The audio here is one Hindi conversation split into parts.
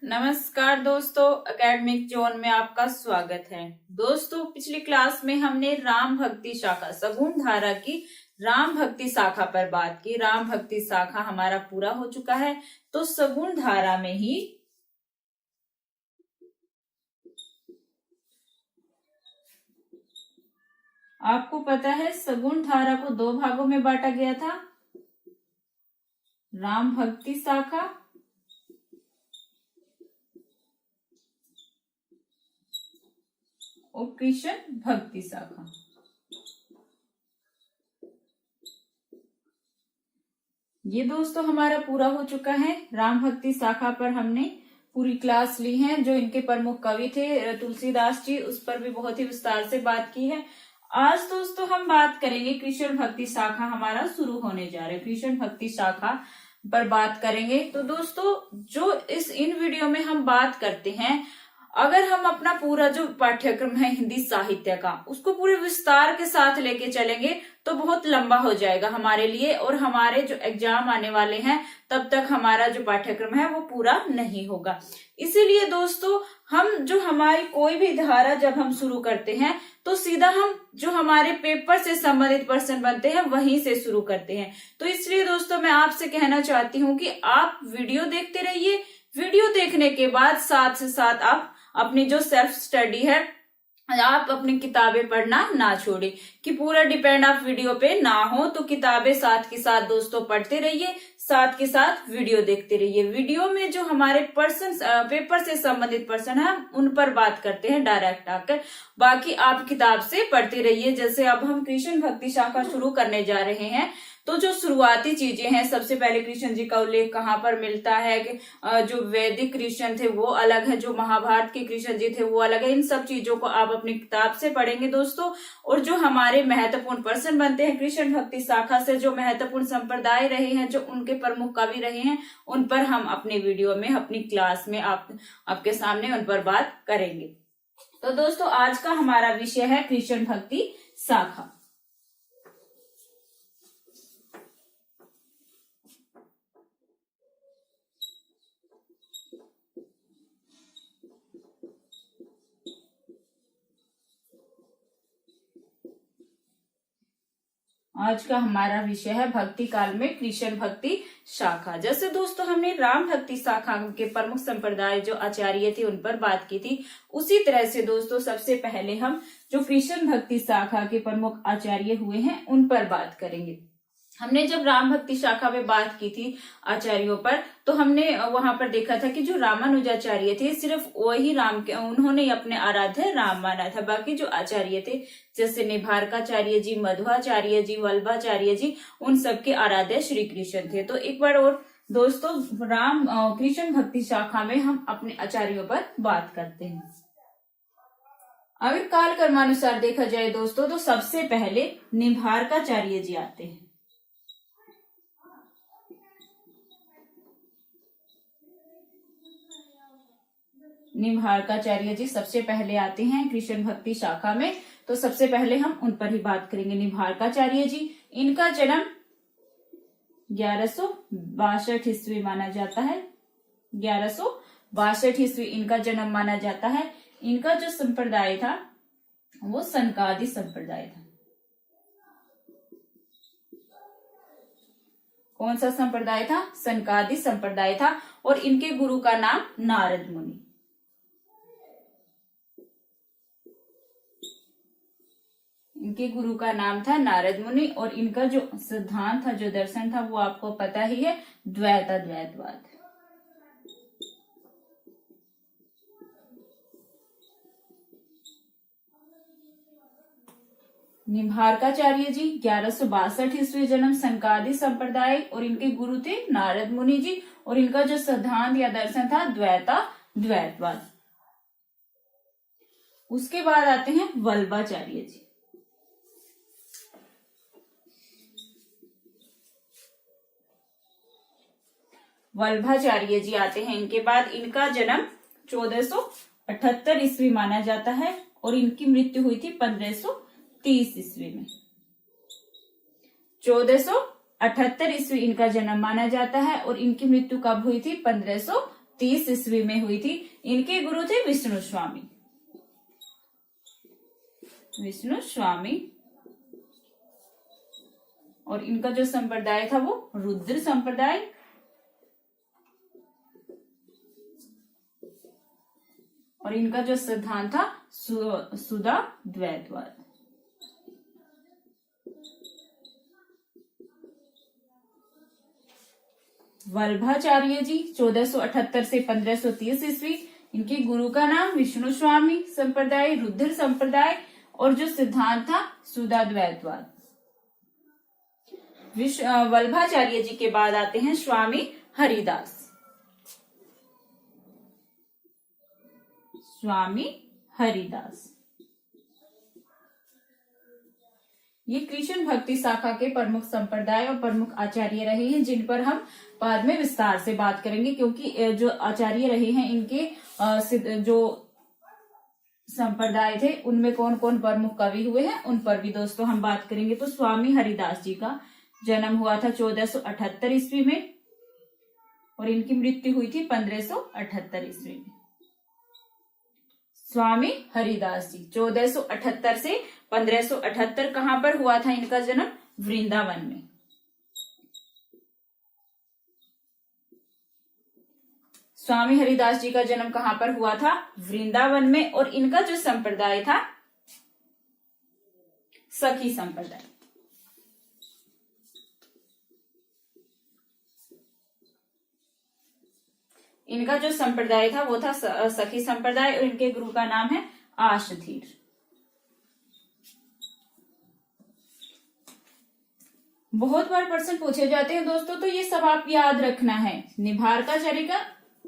नमस्कार दोस्तों, एकेडमिक जोन में आपका स्वागत है। दोस्तों, पिछली क्लास में हमने राम भक्ति शाखा सगुण धारा की राम भक्ति शाखा पर बात की। राम भक्ति शाखा हमारा पूरा हो चुका है। तो सगुण धारा में ही आपको पता है सगुण धारा को दो भागों में बांटा गया था, राम भक्ति शाखा और कृष्ण भक्ति शाखा। ये दोस्तों हमारा पूरा हो चुका है। राम भक्ति शाखा पर हमने पूरी क्लास ली है। जो इनके प्रमुख कवि थे तुलसीदास जी, उस पर भी बहुत ही विस्तार से बात की है। आज दोस्तों हम बात करेंगे कृष्ण भक्ति शाखा हमारा शुरू होने जा रहा है। कृष्ण भक्ति शाखा पर बात करेंगे। तो दोस्तों जो इन वीडियो में हम बात करते हैं, अगर हम अपना पूरा जो पाठ्यक्रम है हिंदी साहित्य का, उसको पूरे विस्तार के साथ लेके चलेंगे तो बहुत लंबा हो जाएगा हमारे लिए, और हमारे जो एग्जाम आने वाले हैं तब तक हमारा जो पाठ्यक्रम है वो पूरा नहीं होगा। इसीलिए दोस्तों हम जो हमारी कोई भी धारा जब हम शुरू करते हैं तो सीधा हम जो हमारे पेपर से संबंधित प्रश्न बनते हैं वहीं से शुरू करते हैं। तो इसलिए दोस्तों मैं आपसे कहना चाहती हूँ कि आप वीडियो देखते रहिए। वीडियो देखने के बाद साथ से साथ आप अपनी जो सेल्फ स्टडी है, आप अपनी किताबें पढ़ना ना छोड़े, कि पूरा डिपेंड आप वीडियो पे ना हो। तो किताबें साथ के साथ दोस्तों पढ़ते रहिए, साथ के साथ वीडियो देखते रहिए। वीडियो में जो हमारे पेपर से संबंधित प्रश्न है उन पर बात करते हैं डायरेक्ट आकर, बाकी आप किताब से पढ़ते रहिए। जैसे अब हम कृष्ण भक्ति शाखा शुरू करने जा रहे हैं, तो जो शुरुआती चीजें हैं, सबसे पहले कृष्ण जी का उल्लेख कहाँ पर मिलता है कि जो वैदिक कृष्ण थे वो अलग है, जो महाभारत के कृष्ण जी थे वो अलग है। इन सब चीजों को आप अपनी किताब से पढ़ेंगे दोस्तों। और जो हमारे महत्वपूर्ण प्रश्न बनते हैं कृष्ण भक्ति शाखा से, जो महत्वपूर्ण संप्रदाय रहे हैं, जो उनके प्रमुख कवि रहे हैं, उन पर हम अपने वीडियो में, अपनी क्लास में आपके सामने उन पर बात करेंगे। तो दोस्तों आज का हमारा विषय है कृष्ण भक्ति शाखा। आज का हमारा विषय है भक्ति काल में कृष्ण भक्ति शाखा। जैसे दोस्तों हमने राम भक्ति शाखा के प्रमुख संप्रदाय जो आचार्य थे उन पर बात की थी, उसी तरह से दोस्तों सबसे पहले हम जो कृष्ण भक्ति शाखा के प्रमुख आचार्य हुए हैं उन पर बात करेंगे। हमने जब राम भक्ति शाखा में बात की थी आचार्यों पर, तो हमने वहां पर देखा था कि जो रामानुजाचार्य थे सिर्फ वही उन्होंने अपने आराध्य राम माना था। बाकी जो आचार्य थे जैसे निम्बार्काचार्य जी, मध्वाचार्य जी, वल्लभाचार्य जी, उन सबके आराध्य श्री कृष्ण थे। तो एक बार और दोस्तों कृष्ण भक्ति शाखा में हम अपने आचार्यों पर बात करते हैं। अगर काल कर्मानुसार देखा जाए दोस्तों तो सबसे पहले निम्बार्काचार्य जी आते हैं। निम्बार्काचार्य जी सबसे पहले आते हैं कृष्ण भक्ति शाखा में। तो सबसे पहले हम उन पर ही बात करेंगे। निम्बार्काचार्य जी, इनका जन्म 1162 ईस्वी माना जाता है। 1162 ईस्वी इनका जन्म माना जाता है। इनका जो संप्रदाय था वो सनकादि संप्रदाय था। कौन सा संप्रदाय था? सनकादि संप्रदाय था। और इनके गुरु का नाम नारद मुनि। इनके गुरु का नाम था नारद मुनि। और इनका जो सिद्धांत था, जो दर्शन था, वो आपको पता ही है, द्वैतवाद। निम्बार्काचार्य जी 1162 ईस्वी जन्म, सनकादि संप्रदाय, और इनके गुरु थे नारद मुनि जी। और इनका जो सिद्धांत या दर्शन था द्वैतवाद। उसके बाद आते हैं वल्लभाचार्य जी। वल्लभाचार्य जी आते हैं इनके बाद। इनका जन्म 1478 ईस्वी माना जाता है और इनकी मृत्यु हुई थी 1530 ईस्वी में। 1478 ईस्वी इनका जन्म माना जाता है और इनकी मृत्यु कब हुई थी? 1530 1730 ईस्वी में हुई थी। इनके गुरु थे विष्णु स्वामी। विष्णु स्वामी, और इनका जो संप्रदाय था वो रुद्र संप्रदाय, और इनका जो सिद्धांत था सुधा द्वैतवाद। वल्भाचार्य जी 1478 से 1530 ईस्वी। इनके गुरु का नाम विष्णु स्वामी संप्रदाय, रुद्र संप्रदाय, और जो सिद्धांत था सुधा द्वैतवाद। वल्भाचार्य जी के बाद आते हैं स्वामी हरिदास। स्वामी हरिदास ये कृष्ण भक्ति शाखा के प्रमुख संप्रदाय और प्रमुख आचार्य रहे हैं, जिन पर हम बाद में विस्तार से बात करेंगे, क्योंकि जो आचार्य रहे हैं इनके जो संप्रदाय थे उनमें कौन कौन प्रमुख कवि हुए हैं उन पर भी दोस्तों हम बात करेंगे। तो स्वामी हरिदास जी का जन्म हुआ था 1478 ईस्वी में, और इनकी मृत्यु हुई थी 1578 ईस्वी में। स्वामी हरिदास जी 1478 से 1578 कहां पर हुआ था इनका जन्म? वृंदावन में। स्वामी हरिदास जी का जन्म कहां पर हुआ था? वृंदावन में, और इनका जो संप्रदाय था सखी संप्रदाय। इनका जो संप्रदाय था वो था सखी संप्रदाय, और इनके गुरु का नाम है आशधीर। बहुत बार प्रश्न पूछे जाते हैं दोस्तों, तो ये सब आप याद रखना है। निभारकाचार्य का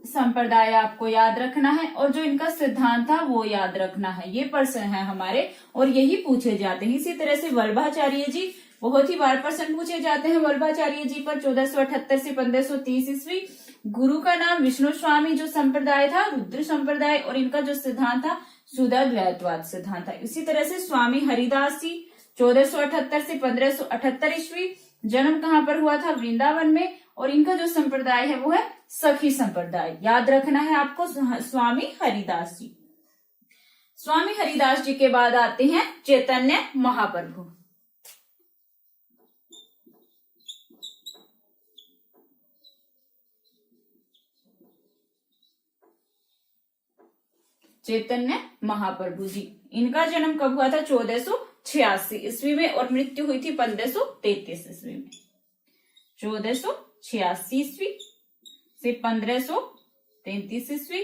संप्रदाय आपको याद रखना है, और जो इनका सिद्धांत था वो याद रखना है। ये प्रश्न है हमारे, और यही पूछे जाते हैं। इसी तरह से वल्भाचार्य जी, बहुत ही बार प्रश्न पूछे जाते हैं वल्भाचार्य जी पर। 1478 से 1530 ईस्वी। गुरु का नाम विष्णु स्वामी, जो संप्रदाय था रुद्र संप्रदाय, और इनका जो सिद्धांत था सुधा द्वैतवाद सिद्धांत था। इसी तरह से स्वामी हरिदास जी 1478 से 1578 ईस्वी। जन्म कहां पर हुआ था? वृंदावन में, और इनका जो संप्रदाय है वो है सखी संप्रदाय। याद रखना है आपको स्वामी हरिदास जी। स्वामी हरिदास जी के बाद आते हैं चैतन्य महाप्रभु। चैतन्य महाप्रभु जी, इनका जन्म कब हुआ था? 1486 ईस्वी में, और मृत्यु हुई थी 1533 ईस्वी में। 1486 ईस्वी से 1533 ईस्वी।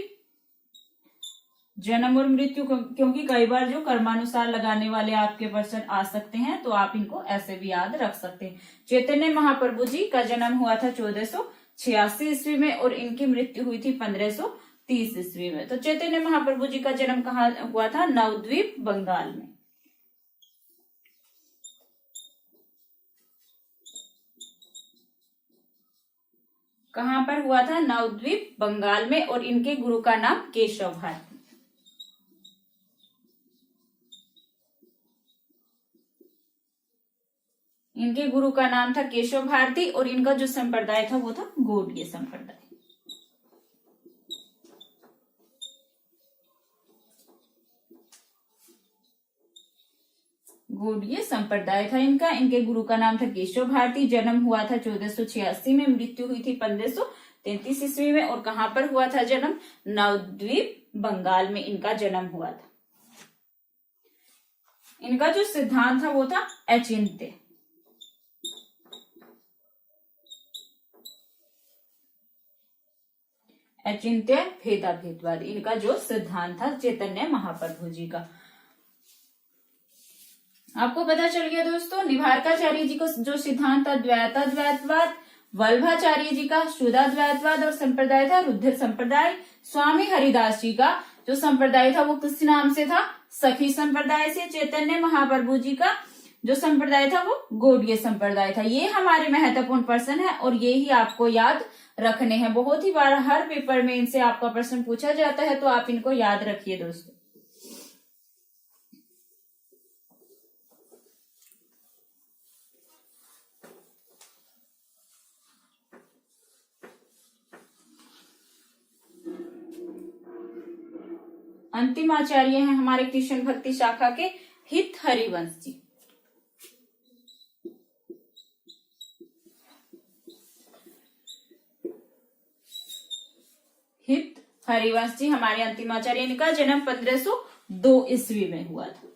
जन्म और मृत्यु, क्योंकि कई बार जो कर्मानुसार लगाने वाले आपके प्रश्न आ सकते हैं, तो आप इनको ऐसे भी याद रख सकते हैं। चैतन्य महाप्रभु जी का जन्म हुआ था 1486 ईस्वी में, और इनकी मृत्यु हुई थी 1530 ईस्वी में। तो चैतन्य महाप्रभु जी का जन्म कहाँ हुआ था? नवद्वीप, बंगाल में। कहां पर हुआ था? नवद्वीप, बंगाल में, और इनके गुरु का नाम केशव भारती। इनके गुरु का नाम था केशव भारती, और इनका जो संप्रदाय था वो था गौड़ीय संप्रदाय। गौड़ीय संप्रदाय था इनका। इनके गुरु का नाम था केशव भारती। जन्म हुआ था 1486 में, मृत्यु हुई थी 1533 ईस्वी में, और कहां पर हुआ था जन्म? नवद्वीप, बंगाल में इनका जन्म हुआ था। इनका जो सिद्धांत था वो था अचिंत्य। अचिंत्य भेदाभेदवाद इनका जो सिद्धांत था चैतन्य महाप्रभु जी का। आपको पता चल गया दोस्तों, निभारकाचार्य जी को जो सिद्धांत था द्वैतवाद, वल्भाचार्य जी का शुद्धा द्वैतवाद और संप्रदाय था रुद्र संप्रदाय। स्वामी हरिदास जी का जो संप्रदाय था वो किस नाम से था? सखी संप्रदाय से। चैतन्य महाप्रभु जी का जो संप्रदाय था वो गौड़ीय संप्रदाय था। ये हमारे महत्वपूर्ण प्रश्न है, और ये ही आपको याद रखने हैं। बहुत ही बार हर पेपर में इनसे आपका प्रश्न पूछा जाता है, तो आप इनको याद रखिए दोस्तों। अंतिम आचार्य हैं हमारे कृष्ण भक्ति शाखा के हित हरिवंश जी। हित हरिवंश जी हमारे अंतिम आचार्य। इनका जन्म 1502 ईस्वी में हुआ था।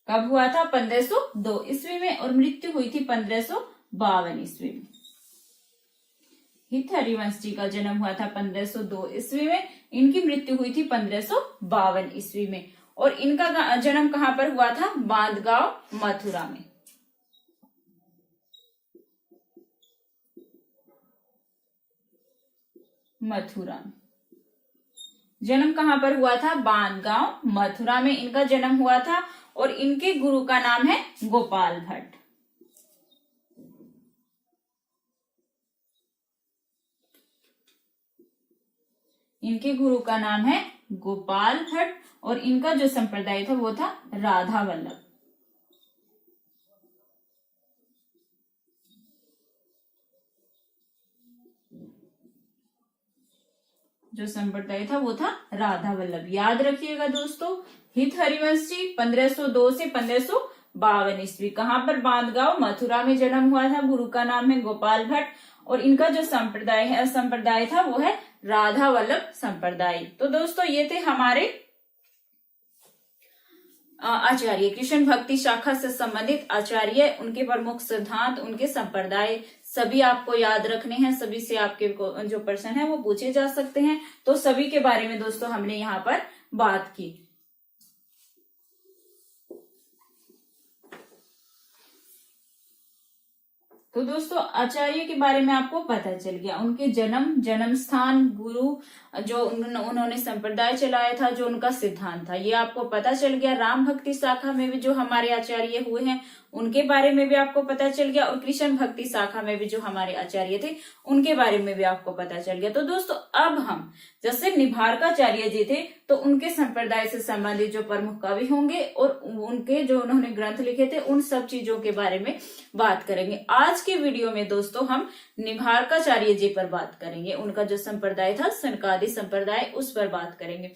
कब हुआ था? 1502 ईस्वी में, और मृत्यु हुई थी 1552 ईस्वी में। हित हरिवंश जी का जन्म हुआ था 1502 ईस्वी में, इनकी मृत्यु हुई थी 1552 ईस्वी में। और इनका जन्म कहाँ पर हुआ था? बांधगांव, मथुरा में। मथुरा में जन्म कहाँ पर हुआ था? बांधगांव, मथुरा में इनका जन्म हुआ था। और इनके गुरु का नाम है गोपाल भट्ट। इनके गुरु का नाम है गोपाल भट्ट, और इनका जो संप्रदाय था वो था राधा वल्लभ। जो संप्रदाय था वो था राधा वल्लभ। याद रखिएगा दोस्तों, हित हरिवंश जी 1502 से 1552 ईस्वी। कहाँ पर? बांधगांव, मथुरा में जन्म हुआ था। गुरु का नाम है गोपाल भट्ट, और इनका जो संप्रदाय था वो है राधा वल्लभ संप्रदाय। तो दोस्तों ये थे हमारे आचार्य, कृष्ण भक्ति शाखा से संबंधित आचार्य, उनके प्रमुख सिद्धांत, उनके संप्रदाय सभी आपको याद रखने हैं। सभी से आपके जो प्रश्न है वो पूछे जा सकते हैं। तो सभी के बारे में दोस्तों हमने यहाँ पर बात की। तो दोस्तों आचार्य के बारे में आपको पता चल गया, उनके जन्म स्थान, गुरु, जो उन्होंने संप्रदाय चलाया था, जो उनका सिद्धांत था, ये आपको पता चल गया। राम भक्ति शाखा में भी जो हमारे आचार्य हुए हैं उनके बारे में भी आपको पता चल गया, और कृष्ण भक्ति शाखा में भी जो हमारे आचार्य थे उनके बारे में भी आपको पता चल गया। तो दोस्तों अब हम जैसे निम्बार्काचार्य जी थे तो उनके संप्रदाय से संबंधित जो प्रमुख कवि होंगे और उनके जो उन्होंने ग्रंथ लिखे थे उन सब चीजों के बारे में बात करेंगे। आज के वीडियो में दोस्तों हम निम्बार्काचार्य जी पर बात करेंगे। उनका जो संप्रदाय था सनकादि संप्रदाय, उस पर बात करेंगे।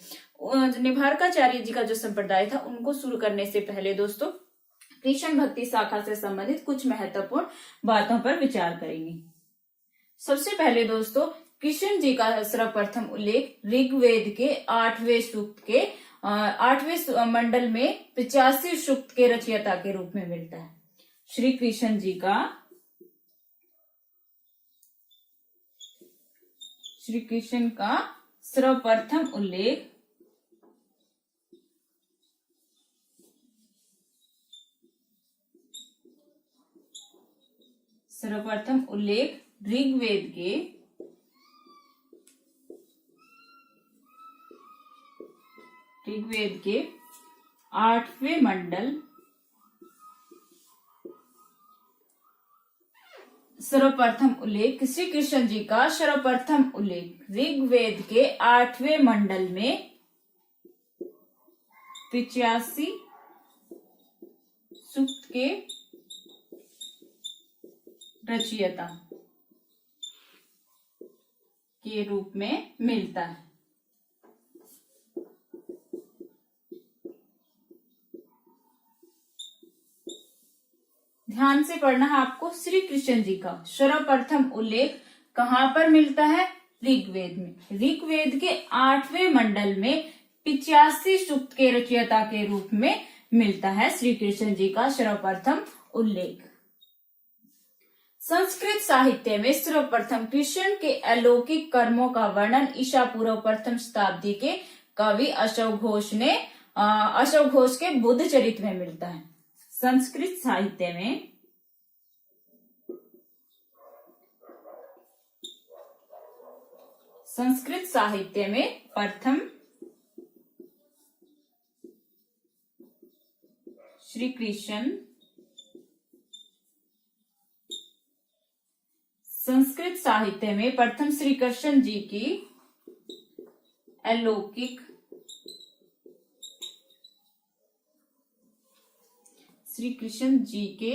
निम्बार्काचार्य जी का जो संप्रदाय था उनको शुरू करने से पहले दोस्तों कृष्ण भक्ति शाखा से संबंधित कुछ महत्वपूर्ण बातों पर विचार करेंगे। सबसे पहले दोस्तों कृष्ण जी का सर्वप्रथम उल्लेख ऋग्वेद के 8वें सूक्त के 8वें मंडल में 85 सूक्त के रचयिता के रूप में मिलता है। श्री कृष्ण जी का सर्वप्रथम उल्लेख ऋग्वेद के 8वें मंडल सर्वप्रथम उल्लेख श्री कृष्ण जी का सर्वप्रथम उल्लेख ऋग्वेद के 8वें मंडल में 85 सूक्त के रचयिता के रूप में मिलता है। ध्यान से पढ़ना है आपको। श्री कृष्ण जी का सर्वप्रथम उल्लेख कहाँ पर मिलता है? ऋग्वेद में। ऋग्वेद के 8वें मंडल में 85 सूक्त के रचयिता के रूप में मिलता है श्री कृष्ण जी का सर्वप्रथम उल्लेख। संस्कृत साहित्य में सर्वप्रथम कृष्ण के अलौकिक कर्मों का वर्णन ईसा पूर्व प्रथम शताब्दी के कवि अशोक घोष के बुद्ध चरित्र में मिलता है। संस्कृत साहित्य में प्रथम श्री कृष्ण संस्कृत साहित्य में प्रथम श्री कृष्ण जी की अलौकिक श्री कृष्ण जी के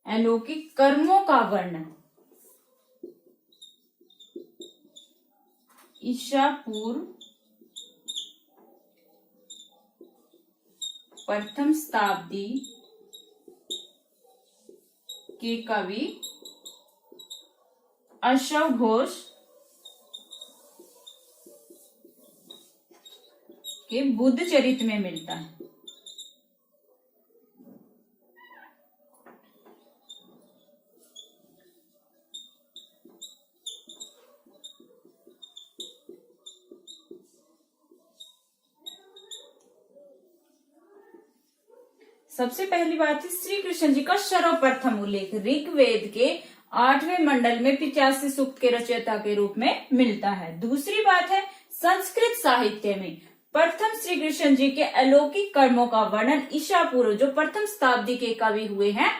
अलौकिक कर्मों का वर्णन ईसा पूर्व प्रथम शताब्दी के कवि अश्व घोष के बुद्ध चरित में मिलता है। सबसे पहली बात है श्री कृष्ण जी का सर्वप्रथम उल्लेख ऋग्वेद के 8वें मंडल में 85 सूक्त के रचयिता के रूप में मिलता है। दूसरी बात है संस्कृत साहित्य में प्रथम श्री कृष्ण जी के अलौकिक कर्मों का वर्णन ईसा पूर्व जो प्रथम शताब्दी के कवि हुए हैं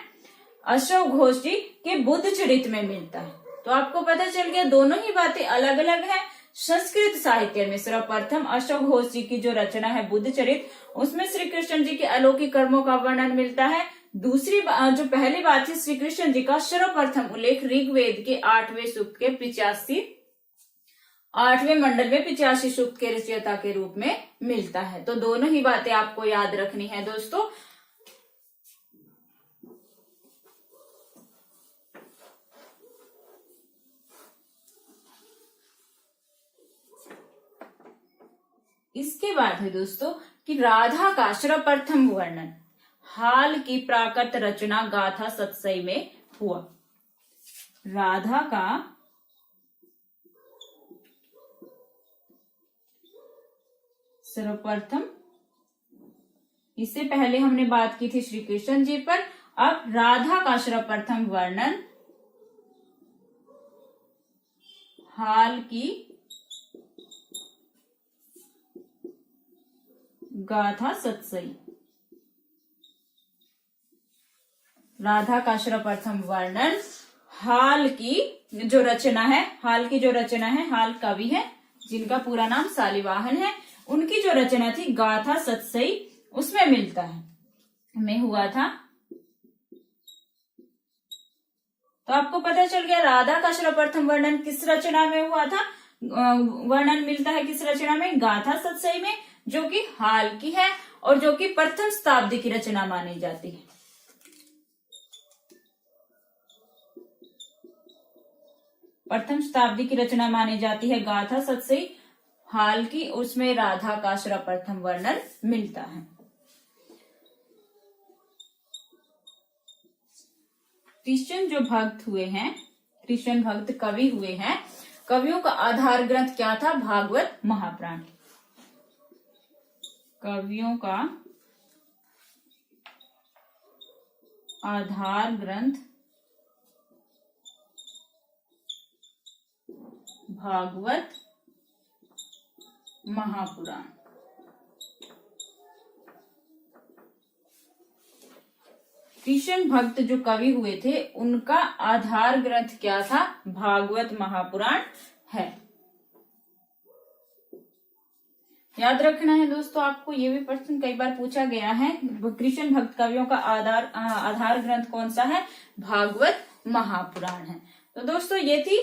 अश्व घोष जी के बुद्ध चरित में मिलता है। तो आपको पता चल गया दोनों ही बातें अलग अलग हैं। संस्कृत साहित्य में सर्वप्रथम अश्व घोष जी की जो रचना है बुद्ध चरित उसमें श्री कृष्ण जी के अलौकिक कर्मों का वर्णन मिलता है। दूसरी जो पहली बात है श्री कृष्ण जी का सर्वप्रथम उल्लेख ऋग्वेद के 8वें सूक्त के 8वें मंडल में 85 सूक्त के रचयिता के रूप में मिलता है। तो दोनों ही बातें आपको याद रखनी है दोस्तों। इसके बाद है दोस्तों कि राधा का सर्वप्रथम वर्णन हाल की प्राकृत रचना गाथा सतसई में हुआ। राधा का सर्वप्रथम, इससे पहले हमने बात की थी श्री कृष्ण जी पर, अब राधा का सर्वप्रथम वर्णन हाल की गाथा सतसई। राधा का सर्वप्रथम वर्णन हाल की जो रचना है, हाल कवि है जिनका पूरा नाम शालिवाहन है, उनकी जो रचना थी गाथा सतसई उसमें मिलता है, में हुआ था। तो आपको पता चल गया राधा का सर्वप्रथम वर्णन किस रचना में हुआ था। वर्णन मिलता है किस रचना में, गाथा सतसई में, जो कि हाल की है और जो कि प्रथम शताब्दी की रचना मानी जाती है। प्रथम शताब्दी की रचना मानी जाती है गाथा सतसई हाल की, उसमें राधा का सर्वप्रथम वर्णन मिलता है। कृष्ण जो भक्त हुए हैं, कृष्ण भक्त कवि हुए हैं, कवियों का आधार ग्रंथ क्या था, भागवत महापुराण। कवियों का आधार ग्रंथ भागवत महापुराण। कृष्ण भक्त जो कवि हुए थे उनका आधार ग्रंथ क्या था, भागवत महापुराण है। याद रखना है दोस्तों आपको, ये भी प्रश्न कई बार पूछा गया है। कृष्ण भक्त कवियों का आधार ग्रंथ कौन सा है, भागवत महापुराण है। तो दोस्तों ये थी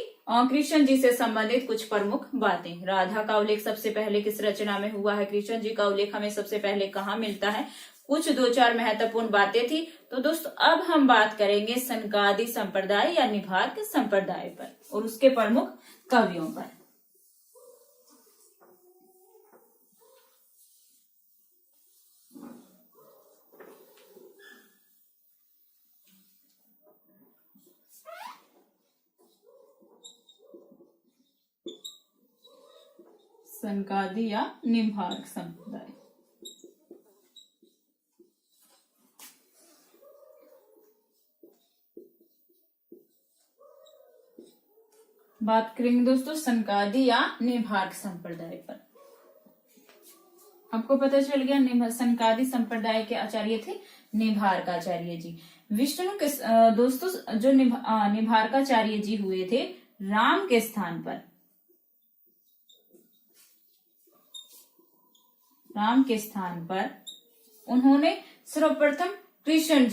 कृष्ण जी से संबंधित कुछ प्रमुख बातें। राधा का उल्लेख सबसे पहले किस रचना में हुआ है, कृष्ण जी का उल्लेख हमें सबसे पहले कहाँ मिलता है, कुछ 2-4 महत्वपूर्ण बातें थी। तो दोस्तों अब हम बात करेंगे सनकादि संप्रदाय या निभार्क संप्रदाय पर और उसके प्रमुख कवियों पर। सनकादि या निभार्क संप्रदाय। बात करेंगे दोस्तों सनकादि या निभार्क संप्रदाय पर। आपको पता चल गया सनकादि संप्रदाय के आचार्य थे निभार्क आचार्य जी। विष्णु के दोस्तों जो निभार्काचार्य जी हुए थे राम के स्थान पर, उन्होंने सर्वप्रथम कृष्ण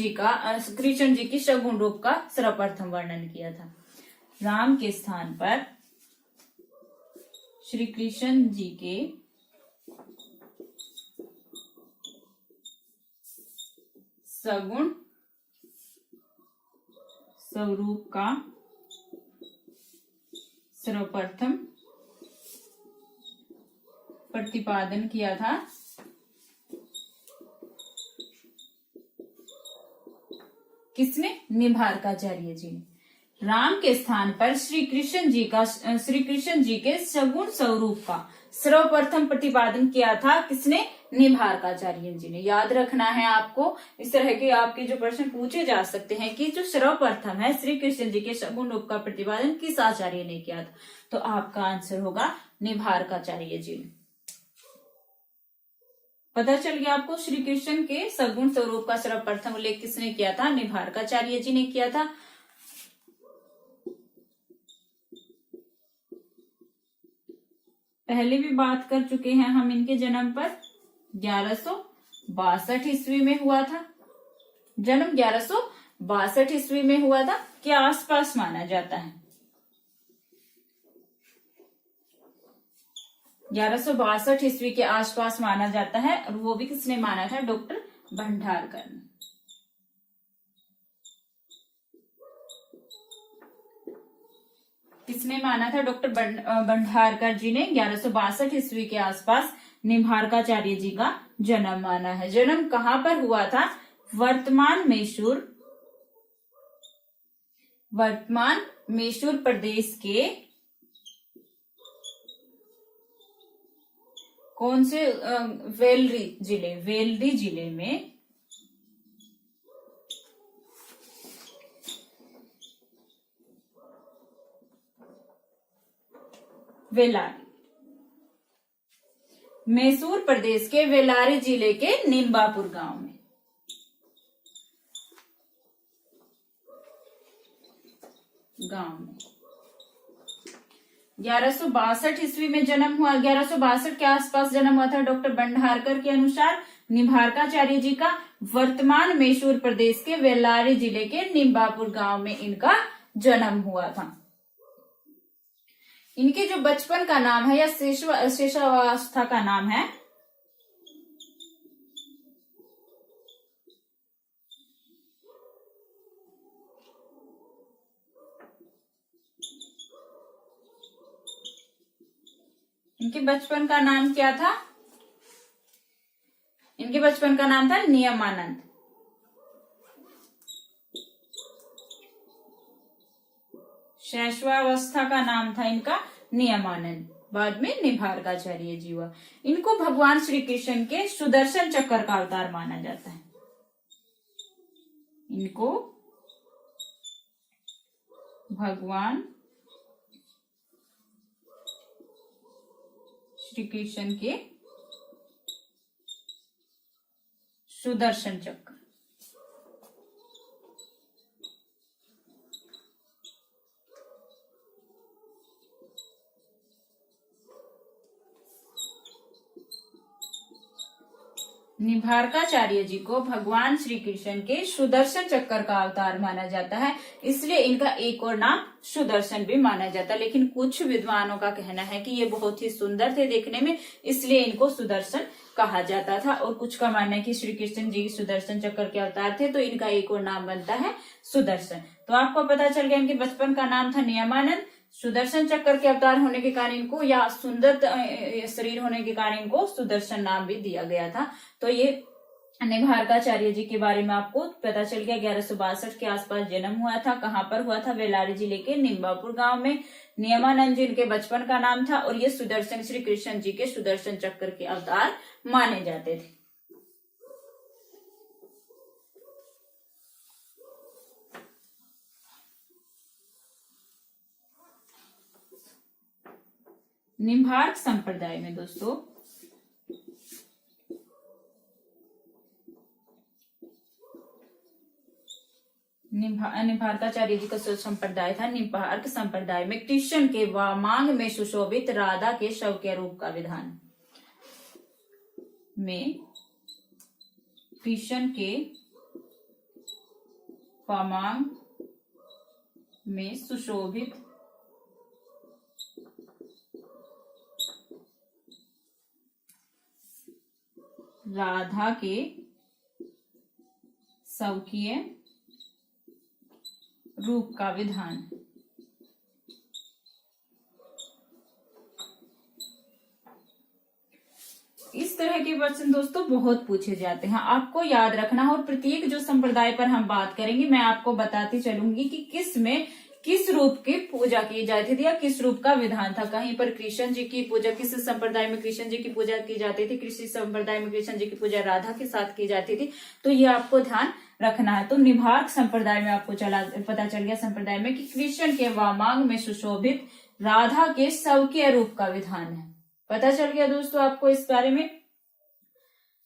जी की सगुण रूप का सर्वप्रथम वर्णन किया था। राम के स्थान पर श्री कृष्ण जी के सगुण स्वरूप का सर्वप्रथम प्रतिपादन किया था। किसने? निम्बार्काचार्य जी ने। राम के स्थान पर श्री कृष्ण जी के सगुण स्वरूप का सर्वप्रथम प्रतिपादन किया था। किसने? निम्बार्काचार्य जी ने। याद रखना है आपको, इस तरह के आपके जो प्रश्न पूछे जा सकते हैं कि जो सर्वप्रथम है श्री कृष्ण जी के सगुण रूप का प्रतिपादन किस आचार्य ने किया था, तो आपका आंसर होगा निम्बार्काचार्य जी ने। पता चल गया आपको, श्री कृष्ण के सगुण स्वरूप का सर्वप्रथम उल्लेख किसने किया था? निम्बार्काचार्य जी ने किया था। पहले भी बात कर चुके हैं हम इनके जन्म पर। 1162 ईस्वी में हुआ था जन्म। 1162 ईस्वी में हुआ था, के आसपास माना जाता है। 1162 ईस्वी के आसपास माना जाता है, और वो भी किसने माना था? डॉक्टर भंडारकर ने। किसने माना था? डॉक्टर भंडारकर जी ने 1162 ईस्वी के आसपास निम्बार्काचार्य जी का जन्म माना है। जन्म कहाँ पर हुआ था? वर्तमान मैसूर प्रदेश के कौन से वेल्डी जिले में वेलारी, मैसूर प्रदेश के वेलारी जिले के निम्बापुर गांव में। गांव में 1162 ईस्वी में जन्म हुआ। 1162 के आसपास जन्म हुआ था डॉक्टर भंडारकर के अनुसार। निम्बार्काचार्य जी का वर्तमान मैसूर प्रदेश के वेलारी जिले के निम्बापुर गांव में इनका जन्म हुआ था। इनके जो बचपन का नाम है या शिशुअवस्था का नाम है, इनके बचपन का नाम क्या था? इनके बचपन का नाम था नियमानंद। शैशवावस्था का नाम था इनका नियमानंद। बाद में निम्बार्काचार्य जी हुआ। इनको भगवान श्री कृष्ण के सुदर्शन चक्र का अवतार माना जाता है। इनको भगवान श्री कृष्ण के सुदर्शन चक्र निम्बार्काचार्य जी को भगवान श्री कृष्ण के सुदर्शन चक्र का अवतार माना जाता है, इसलिए इनका एक और नाम सुदर्शन भी माना जाता है। लेकिन कुछ विद्वानों का कहना है कि ये बहुत ही सुंदर थे देखने में, इसलिए इनको सुदर्शन कहा जाता था। और कुछ का मानना है कि श्री कृष्ण जी सुदर्शन चक्र के अवतार थे, तो इनका एक और नाम बनता है सुदर्शन। तो आपको पता चल गया इनके बचपन का नाम था नियमानंद। सुदर्शन चक्र के अवतार होने के कारण इनको, या सुंदर शरीर होने के कारण इनको सुदर्शन नाम भी दिया गया था। तो ये निम्बार्काचार्य जी के बारे में आपको पता चल गया। 1162 के आसपास जन्म हुआ था। कहाँ पर हुआ था? वेलारी जिले के निम्बापुर गांव में। नियमानंद जी इनके बचपन का नाम था, और ये सुदर्शन, श्री कृष्ण जी के सुदर्शन चक्र के अवतार माने जाते थे। निम्बार्क संप्रदाय में दोस्तों निम्बार्काचार्य जी का संप्रदाय था। निम्बार्क संप्रदाय में कृष्ण के वामांग में सुशोभित राधा के शव के रूप का विधान में कृष्ण के वामांग में सुशोभित राधा के स्वकीय रूप का विधान। इस तरह के प्रश्न दोस्तों बहुत पूछे जाते हैं, आपको याद रखना है। और प्रत्येक जो संप्रदाय पर हम बात करेंगे मैं आपको बताती चलूंगी कि किस में किस रूप की पूजा की जाती थी या किस रूप का विधान था। कहीं पर कृष्ण जी की पूजा, किस संप्रदाय में कृष्ण जी की पूजा की जाती थी, किसी संप्रदाय में कृष्ण जी की पूजा राधा के साथ की जाती थी। तो ये आपको ध्यान रखना है। तो निम्बार्क संप्रदाय में आपको पता चल गया संप्रदाय में कि कृष्ण के वामांग में सुशोभित राधा के स्वकीय रूप का विधान है। पता चल गया दोस्तों आपको इस बारे में।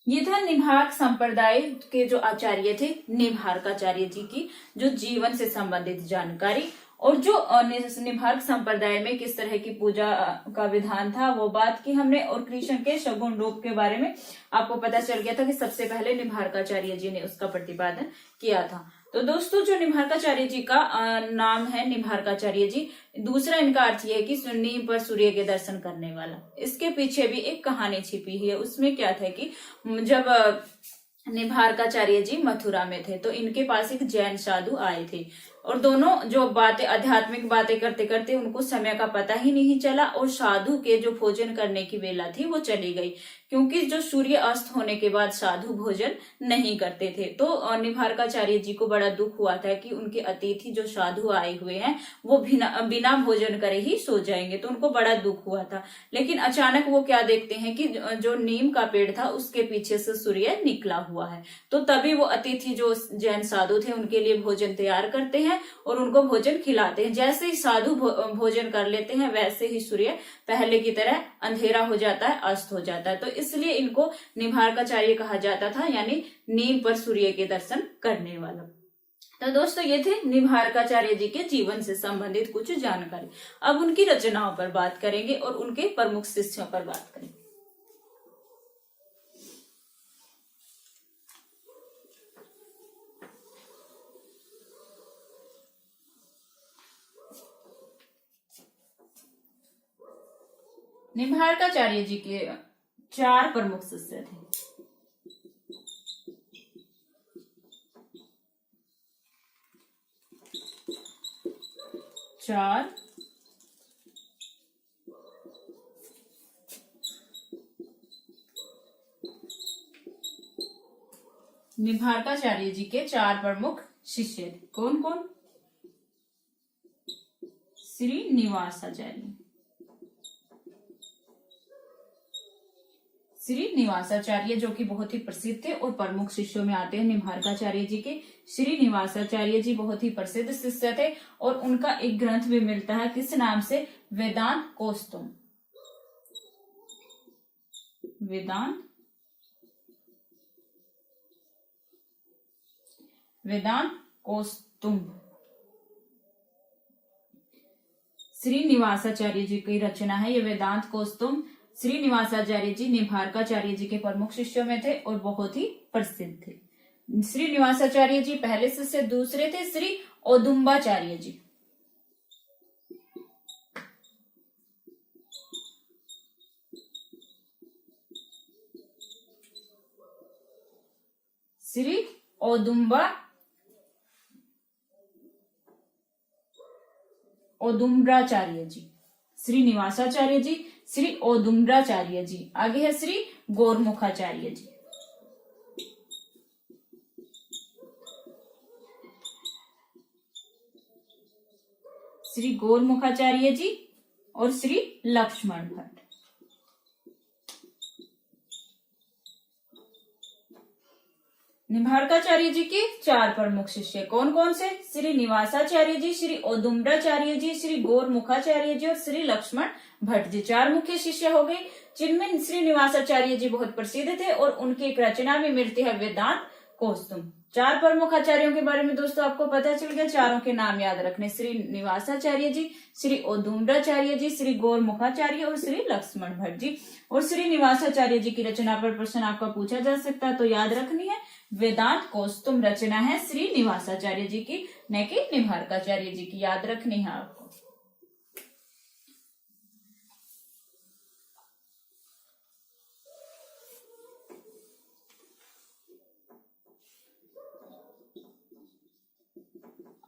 ये था निम्बार्क संप्रदाय के जो आचार्य थे, निम्बार्काचार्य जी की जो जीवन से संबंधित जानकारी, और जो निम्बार्क संप्रदाय में किस तरह की पूजा का विधान था वो बात की हमने। और कृष्ण के सगुण रूप के बारे में आपको पता चल गया था कि सबसे पहले निम्बार्काचार्य जी ने उसका प्रतिपादन किया था। तो दोस्तों जो निम्बार्काचार्य जी का नाम है निम्बार्काचार्य जी, दूसरा इनका अर्थ यह है कि नीम पर सूर्य के दर्शन करने वाला। इसके पीछे भी एक कहानी छिपी है। उसमें क्या था कि जब निम्बार्काचार्य जी मथुरा में थे तो इनके पास एक जैन साधु आए थे, और दोनों जो बातें आध्यात्मिक बातें करते करते उनको समय का पता ही नहीं चला, और साधु के जो भोजन करने की वेला थी वो चली गई, क्योंकि जो सूर्य अस्त होने के बाद साधु भोजन नहीं करते थे। तो निम्बार्काचार्य जी को बड़ा दुख हुआ था कि उनके अतिथि जो साधु आए हुए हैं वो बिना भोजन करे ही सो जाएंगे, तो उनको बड़ा दुख हुआ था। लेकिन अचानक वो क्या देखते हैं कि जो नीम का पेड़ था उसके पीछे से सूर्य निकला हुआ है। तो तभी वो अतिथि जो जैन साधु थे उनके लिए भोजन तैयार करते हैं और उनको भोजन खिलाते हैं। जैसे ही साधु भोजन कर लेते हैं वैसे ही सूर्य पहले की तरह अंधेरा हो जाता है, अस्त हो जाता है। तो इसलिए इनको निम्बार्काचार्य कहा जाता था, यानी नीम पर सूर्य के दर्शन करने वाला। तो दोस्तों ये थे निम्बार्काचार्य जी के जीवन से संबंधित कुछ जानकारी। अब उनकी रचनाओं पर बात करेंगे और उनके प्रमुख शिष्यों पर बात करेंगे। निम्बार्काचार्य जी के 4 प्रमुख शिष्य थे। निम्बार्काचार्य जी के 4 प्रमुख शिष्य थे। कौन कौन? श्रीनिवासाचार्य, श्रीनिवासाचार्य जो कि बहुत ही प्रसिद्ध थे और प्रमुख शिष्यों में आते हैं निम्बार्काचार्य जी के। श्रीनिवासाचार्य जी बहुत ही प्रसिद्ध शिष्य थे और उनका एक ग्रंथ भी मिलता है, किस नाम से? वेदांत कौस्तुभ। वेदांत कौस्तुभ श्रीनिवासाचार्य जी की रचना है ये वेदांत कौस्तुभ। श्रीनिवासाचार्य जी निम्बार्काचार्य जी के प्रमुख शिष्यों में थे और बहुत ही प्रसिद्ध थे। श्रीनिवासाचार्य जी पहले शिष्य, दूसरे थे श्री औदुंबाचार्य जी। श्री औदुंबराचार्य जी, श्रीनिवासाचार्य जी, श्री औदुंबराचार्य जी। आगे है श्री गौरमुखाचार्य जी। श्री गौरमुखाचार्य जी और श्री लक्ष्मण भट्ट। निम्बार्काचार्य जी के 4 प्रमुख शिष्य कौन कौन से? श्रीनिवासाचार्य जी, श्री औदुंबराचार्य जी, श्री गौरमुखाचार्य जी और श्री लक्ष्मण भट्ट जी। 4 मुख्य शिष्य हो गए, जिनमें श्रीनिवासाचार्य जी बहुत प्रसिद्ध थे और उनकी एक रचना भी मिलती है वेदांत कौस्तुभ। 4 प्रमुख आचार्यों के बारे में दोस्तों आपको पता चल गया। चारों के नाम याद रखने, श्रीनिवासाचार्य जी, श्री औदुंबराचार्य जी, श्री गौरमुखाचार्य और श्री लक्ष्मण भट्ट जी। और श्रीनिवासाचार्य जी की रचना पर प्रश्न आपका पूछा जा सकता है, तो याद रखनी है वेदांत कौस्तुभ रचना है श्रीनिवासाचार्य जी की, न कि निम्बार्काचार्य जी की। याद रखनी है आपको।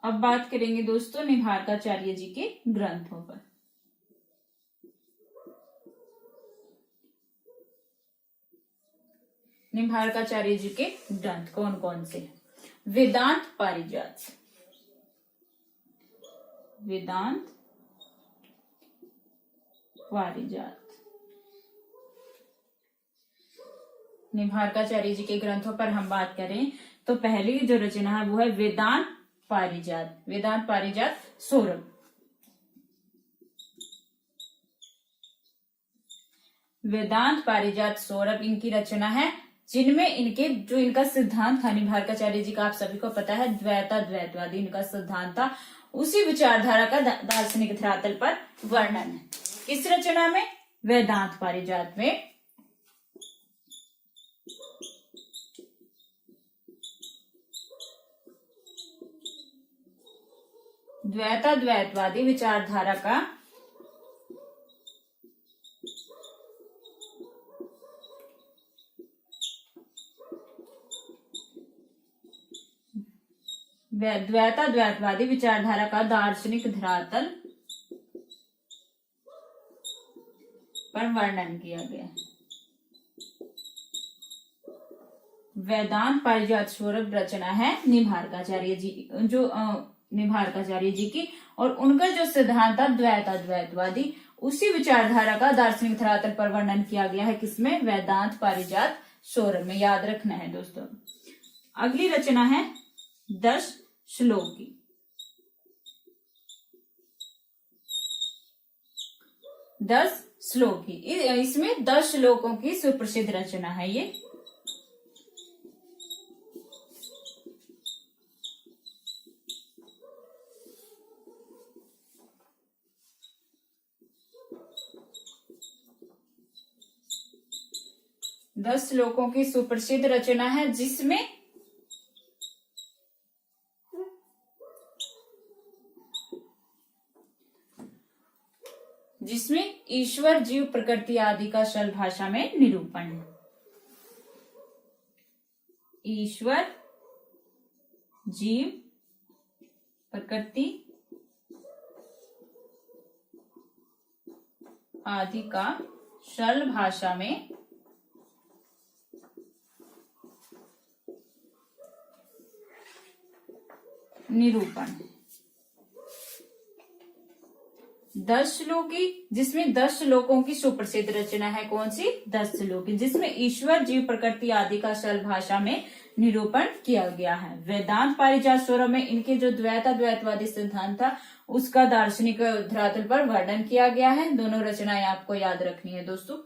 अब बात करेंगे दोस्तों निम्बार्काचार्य जी के ग्रंथों पर। निम्बार्काचार्य जी के ग्रंथ कौन कौन से हैं? वेदांत पारिजात, वेदांत पारिजात। निम्बार्काचार्य जी के ग्रंथों पर हम बात करें तो पहली जो रचना है वो है वेदांत पारिजात। वेदांत पारिजात सौरभ। वेदांत पारिजात सौरभ इनकी रचना है, जिनमें इनका सिद्धांत था निम्बार्काचार्य जी का आप सभी को पता है द्वैता द्वैतवादी इनका सिद्धांत था। उसी विचारधारा का दार्शनिक धरातल पर वर्णन है। किस रचना में? वेदांत पारिजात में। द्वैता द्वैतवादी विचारधारा का द्वैता द्वैतवादी विचारधारा का दार्शनिक धरातल पर वर्णन किया गया है। वेदांत पारिजात सौरभ रचना है निम्बार्काचार्य जी निम्बार्काचार्य जी की, और उनका जो सिद्धांत था द्वैता द्वैतवादी, उसी विचारधारा का दार्शनिक धरातल पर वर्णन किया गया है। किसमें? वेदांत पारिजात सौरभ में। याद रखना है दोस्तों। अगली रचना है 10 श्लोकी। 10 श्लोकी, इसमें 10 श्लोकों की सुप्रसिद्ध रचना है ये। दस श्लोकों की सुप्रसिद्ध रचना है, जिसमें ईश्वर जीव प्रकृति आदि का सरल भाषा में निरूपण है। ईश्वर जीव प्रकृति आदि का सरल भाषा में निरूपण है। 10 श्लोकी, जिसमें 10 श्लोकों की सुप्रसिद्ध रचना है। कौन सी? 10 श्लोकी, जिसमें ईश्वर जीव प्रकृति आदि का सरल भाषा में निरूपण किया गया है। वेदांत पारिजात सौरभ में इनके जो द्वैता द्वैतवादी सिद्धांत था उसका दार्शनिक धरातल पर वर्णन किया गया है। दोनों रचनाएं आपको याद रखनी है दोस्तों।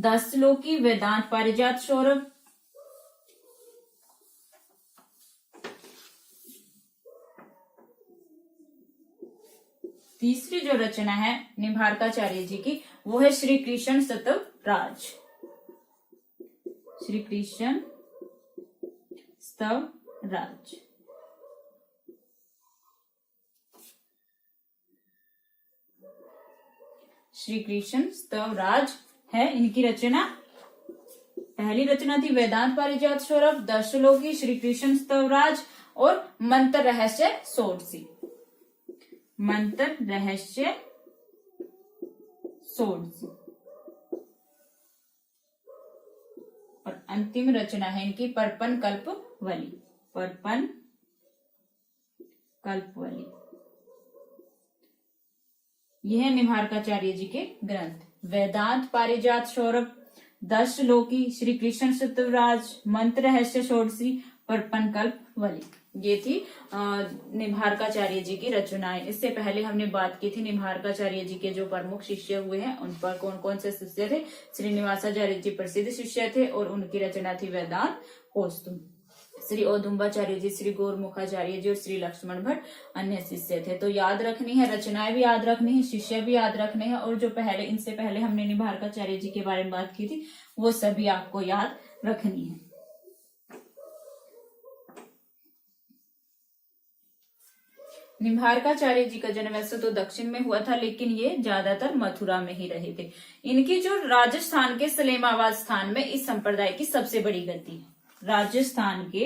10 श्लोकी, वेदांत पारिजात सौरभ। तीसरी जो रचना है निम्बार्काचार्य जी की वो है श्री कृष्ण स्तवराज। श्री कृष्ण स्तवराज। श्री कृष्ण स्तवराज है इनकी रचना। पहली रचना थी वेदांत पारिजात सौरभ, 10 श्लोकी, श्री कृष्ण स्तवराज और मंत्र रहस्य षोडशी। मंत्र रहस्य षोडशी। और अंतिम रचना है इनकी पर्पण कल्पवली। पर्पण कल्पवली। यह है निम्बार्काचार्य जी के ग्रंथ। वेदांत पारिजात सौरभ, 10 श्लोकी, श्री कृष्ण स्तवराज, मंत्र रहस्य षोडशी, पर्पण कल्पवली। ये थी निम्बार्काचार्य जी की रचनाएं। इससे पहले हमने बात की थी निम्बार्काचार्य जी के जो प्रमुख शिष्य हुए हैं उन पर कौन कौन से शिष्य थे। श्रीनिवासाचार्य जी प्रसिद्ध शिष्य थे और उनकी रचना थी वेदांत कौस्तुभ। श्री औदुंबाचार्य जी, श्री गौरमुखाचार्य जी और श्री लक्ष्मण भट्ट अन्य शिष्य थे। तो याद रखनी है, रचनाएं भी याद रखनी है, शिष्य भी याद रखने हैं, और जो इनसे पहले हमने निम्बार्काचार्य जी के बारे में बात की थी वो सभी आपको याद रखनी है। निम्बार्काचार्य जी का जन्म वैसे तो दक्षिण में हुआ था, लेकिन ये ज्यादातर मथुरा में ही रहे थे। इनकी जो राजस्थान के सलेमाबाद स्थान में इस संप्रदाय की सबसे बड़ी गद्दी है। राजस्थान के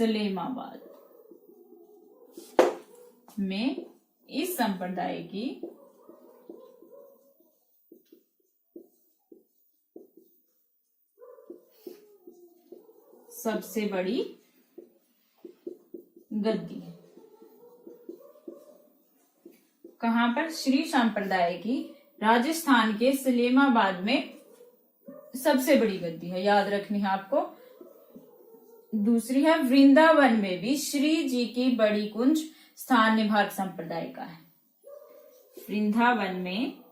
सलेमाबाद में इस संप्रदाय की सबसे बड़ी गद्दी है। कहां पर? श्री संप्रदाय की राजस्थान के सलेमाबाद में सबसे बड़ी गद्दी है, याद रखनी है आपको। दूसरी है वृंदावन में भी श्री जी की बड़ी कुंज स्थान निम्बार्क संप्रदाय का है। वृंदावन में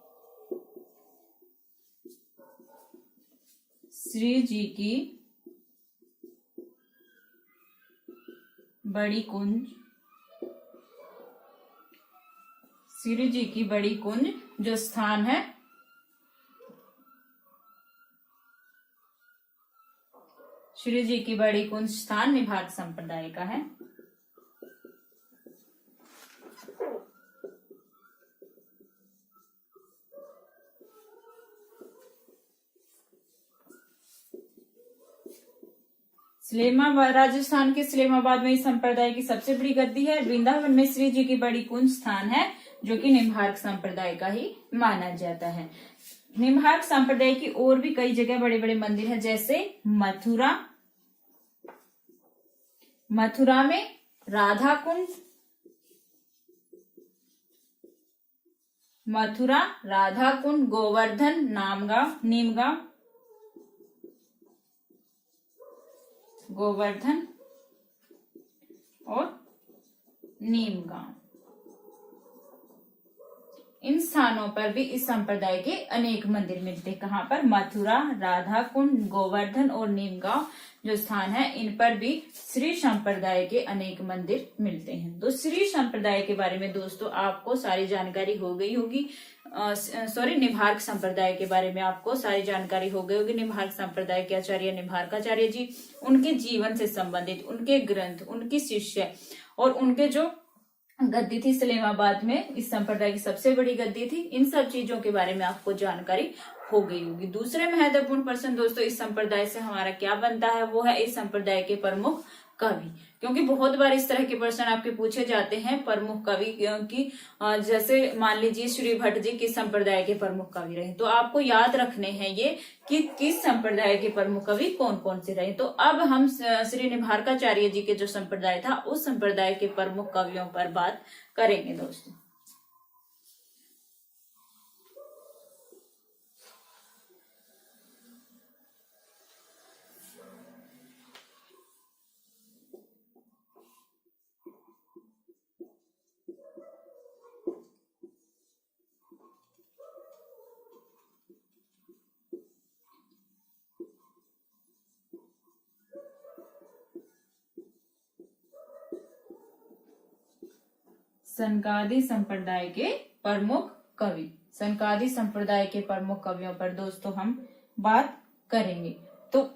श्री जी की बड़ी कुंज, श्री जी की बड़ी कुंज जो स्थान है श्री जी की बड़ी कुंज स्थान निम्बार्क संप्रदाय का है। सलेमाबाद, राजस्थान के सलेमाबाद में इस संप्रदाय की सबसे बड़ी गद्दी है। वृंदावन में श्री जी की बड़ी कुंज स्थान है जो कि निम्बार्क संप्रदाय का ही माना जाता है। निम्बार्क संप्रदाय की और भी कई जगह बड़े बड़े मंदिर हैं, जैसे मथुरा में राधा कुंड, मथुरा राधा कुंड, गोवर्धन नीमगांव, गोवर्धन और नीमगांव, इन स्थानों पर भी इस संप्रदाय के अनेक मंदिर मिलते हैं। कहां पर? मथुरा, राधा कुंड, गोवर्धन और नीमगांव जो स्थान है, इन पर भी श्री संप्रदाय के अनेक मंदिर मिलते हैं। तो श्री संप्रदाय के बारे में दोस्तों आपको सारी जानकारी हो गई होगी। निम्बार्क संप्रदाय के बारे में आपको सारी जानकारी हो गई होगी। निम्बार्क संप्रदाय के आचार्य निम्बार्काचार्य जी, उनके जीवन से संबंधित उनके ग्रंथ, उनकी शिष्य और उनके जो गद्दी थी सलेमाबाद में, इस संप्रदाय की सबसे बड़ी गद्दी थी। इन सब चीजों के बारे में आपको जानकारी हो गई होगी। दूसरे महत्वपूर्ण प्रश्न दोस्तों इस संप्रदाय से हमारा क्या बनता है, वो है इस संप्रदाय के प्रमुख कवि। क्योंकि बहुत बार इस तरह के प्रश्न आपके पूछे जाते हैं प्रमुख कवि की, जैसे मान लीजिए श्री भट्ट जी किस संप्रदाय के प्रमुख कवि रहे, तो आपको याद रखने हैं ये कि किस संप्रदाय के प्रमुख कवि कौन कौन से रहे। तो अब हम श्री निम्बार्काचार्य जी के जो संप्रदाय था उस संप्रदाय के प्रमुख कवियों पर बात करेंगे दोस्तों। सनकादि संप्रदाय के प्रमुख कवि, सनकादि संप्रदाय के प्रमुख कवियों पर दोस्तों हम बात करेंगे। तो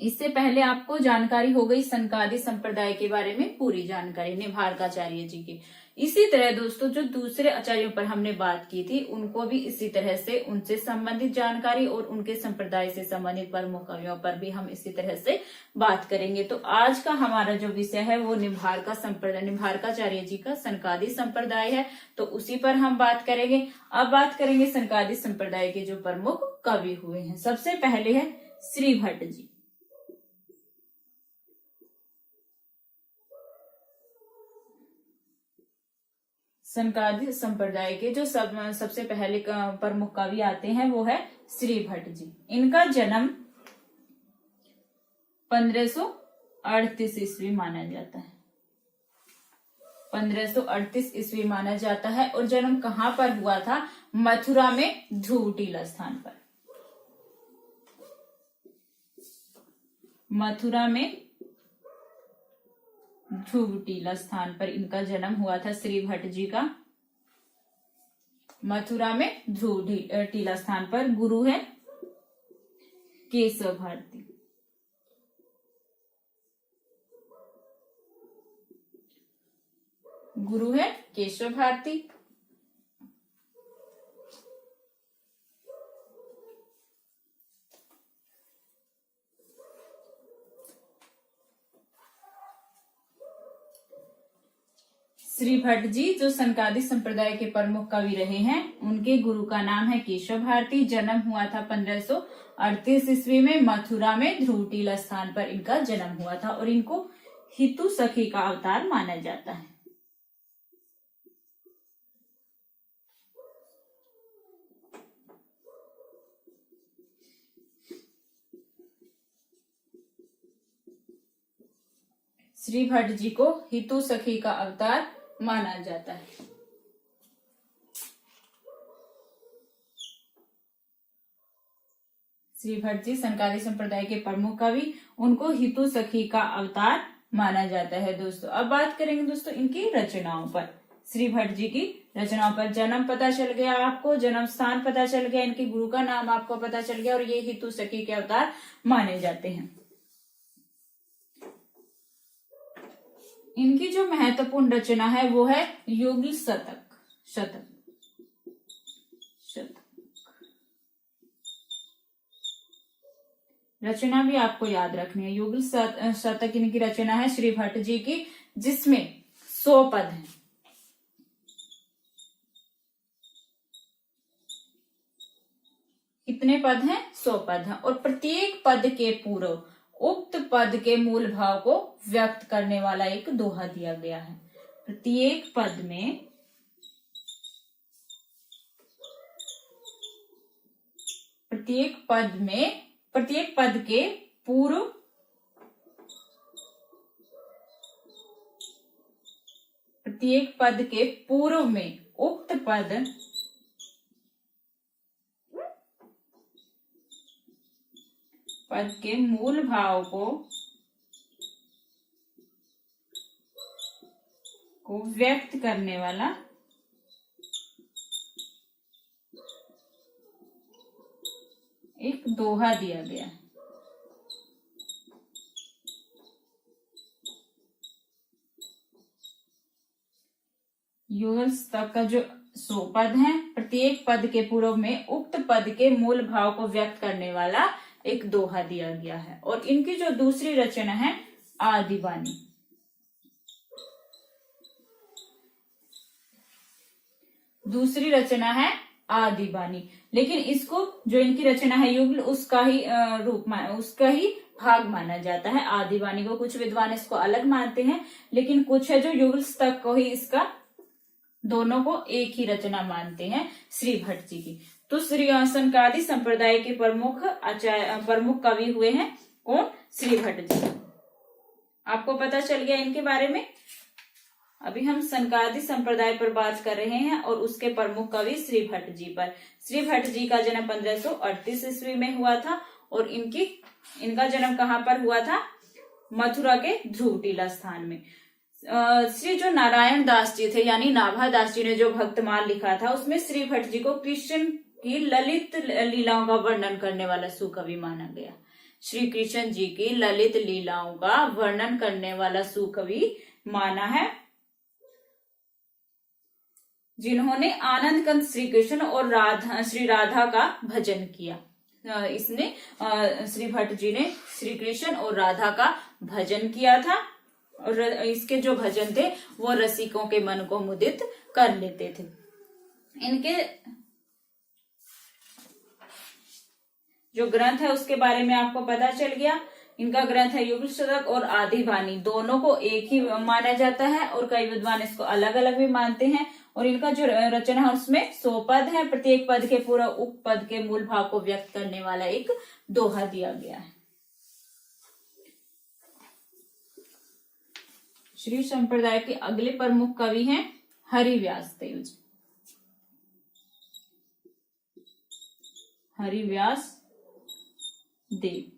इससे पहले आपको जानकारी हो गई सनकादि संप्रदाय के बारे में पूरी जानकारी निम्बार्काचार्य जी की। इसी तरह दोस्तों जो दूसरे आचार्यों पर हमने बात की थी उनको भी इसी तरह से उनसे संबंधित जानकारी और उनके संप्रदाय से संबंधित प्रमुख कवियों पर भी हम इसी तरह से बात करेंगे। तो आज का हमारा जो विषय है वो निम्बार्काचार्य जी का सनकादि संप्रदाय है, तो उसी पर हम बात करेंगे। अब बात करेंगे सनकादि संप्रदाय के जो प्रमुख कवि हुए हैं। सबसे पहले है श्री भट्ट जी। सनकादि संप्रदाय के जो सबसे पहले प्रमुख कवि आते हैं वो है श्री भट्ट जी। इनका जन्म 1538 ईस्वी माना जाता है, 1538 ईस्वी माना जाता है। और जन्म कहां पर हुआ था? मथुरा में ध्रुव टीला स्थान पर, मथुरा में ध्रुव टीला स्थान पर इनका जन्म हुआ था श्री भट्ट जी का। मथुरा में ध्रुव टीला स्थान पर। गुरु है केशव भारती, गुरु है केशव भारती। श्री भट्ट जी जो संकादी संप्रदाय के प्रमुख कवि रहे हैं, उनके गुरु का नाम है केशव भारती। जन्म हुआ था 1538 ईस्वी में मथुरा में ध्रुवटीला स्थान पर इनका जन्म हुआ था और इनको हितू सखी का अवतार माना जाता है। श्री भट्ट जी को हितू सखी का अवतार माना जाता है। श्री भट्ट जी संकादी संप्रदाय के प्रमुख कवि, उनको हितू सखी का अवतार माना जाता है। दोस्तों अब बात करेंगे दोस्तों इनकी रचनाओं पर। श्री भट्ट जी की रचनाओं पर जन्म पता चल गया आपको, जन्म स्थान पता चल गया, इनके गुरु का नाम आपको पता चल गया और ये हितू सखी के अवतार माने जाते हैं। इनकी जो महत्वपूर्ण रचना है वो है युगल शतक। रचना भी आपको याद रखनी है। युगल शतक इनकी रचना है श्री भट्ट जी की, जिसमें 100 पद हैं। कितने पद हैं? 100 पद हैं और प्रत्येक पद के पूर्व उक्त पद के मूल भाव को व्यक्त करने वाला एक दोहा दिया गया है। प्रत्येक पद में प्रत्येक पद के पूर्व में उक्त पद के मूल भाव को व्यक्त करने वाला एक दोहा दिया गया है। युगल शतक का जो 100 पद हैं, प्रत्येक पद के पूर्व में उक्त पद के मूल भाव को व्यक्त करने वाला एक दोहा दिया गया है। और इनकी जो दूसरी रचना है आदिबानी। दूसरी रचना है आदिबानी, लेकिन इसको जो इनकी रचना है युगल उसका ही उसका ही भाग माना जाता है। आदिबानी को कुछ विद्वान इसको अलग मानते हैं, लेकिन कुछ है जो युगल शतक को ही इसका दोनों को एक ही रचना मानते हैं श्री भट्ट जी की। तो श्री संकादी संप्रदाय के प्रमुख कवि हुए हैं कौन? श्री भट्ट जी। आपको पता चल गया इनके बारे में। अभी हम संकादी संप्रदाय पर बात कर रहे हैं और उसके प्रमुख कवि श्री भट्ट जी पर। श्री भट्ट जी का जन्म 1538 ईस्वी में हुआ था और इनका जन्म कहाँ पर हुआ था? मथुरा के ध्रुवटीला स्थान में। श्री जो नारायण दास जी थे यानी नाभा दास जी ने जो भक्तमाल लिखा था, उसमें श्री भट्ट जी को कृष्ण की ललित लीलाओं का वर्णन करने वाला सुकवि माना गया। श्री कृष्ण जी की ललित लीलाओं का वर्णन करने वाला सुकवि माना है, जिन्होंने आनंद कंद श्री कृष्ण और श्री राधा का भजन किया। इसने श्री भट्ट जी ने श्री कृष्ण और राधा का भजन किया था और इसके जो भजन थे वो रसिकों के मन को मुदित कर लेते थे। इनके जो ग्रंथ है उसके बारे में आपको पता चल गया। इनका ग्रंथ है युगल शतक और आदिबानी, दोनों को एक ही माना जाता है और कई विद्वान इसको अलग अलग भी मानते हैं। और इनका जो रचना है उसमें 100 पद है, प्रत्येक पद के पूरा उप पद के मूल भाव को व्यक्त करने वाला एक दोहा दिया गया है। श्री संप्रदाय के अगले प्रमुख कवि हैं हरिव्यास देव। हरिव्यास देव।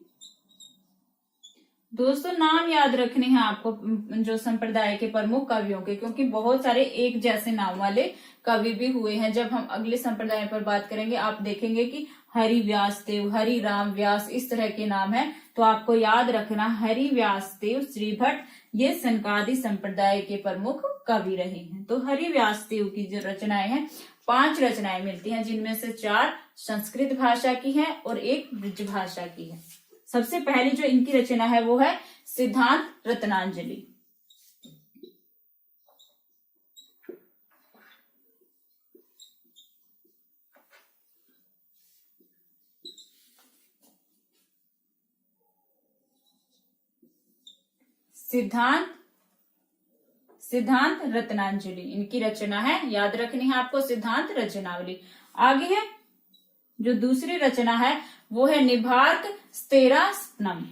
दोस्तों नाम याद रखने हैं आपको जो संप्रदाय के प्रमुख कवियों के, क्योंकि बहुत सारे एक जैसे नाम वाले कवि भी हुए हैं। जब हम अगले संप्रदाय पर बात करेंगे आप देखेंगे कि हरिव्यास देव, हरि राम व्यास इस तरह के नाम है। तो आपको याद रखना हरिव्यास देव, श्री भट्ट ये संकादी संप्रदाय के प्रमुख कवि रहे हैं। तो हरिव्यास देव की जो रचनाएं हैं 5 रचनाएं मिलती हैं, जिनमें से 4 संस्कृत भाषा की है और 1 ब्रज भाषा की है। सबसे पहली जो इनकी रचना है वो है सिद्धांत रत्नांजलि। सिद्धांत रत्नांजलि इनकी रचना है, याद रखनी है आपको, सिद्धांत रचनावली। आगे है जो दूसरी रचना है वो है निभार्क स्तेरास्तनम।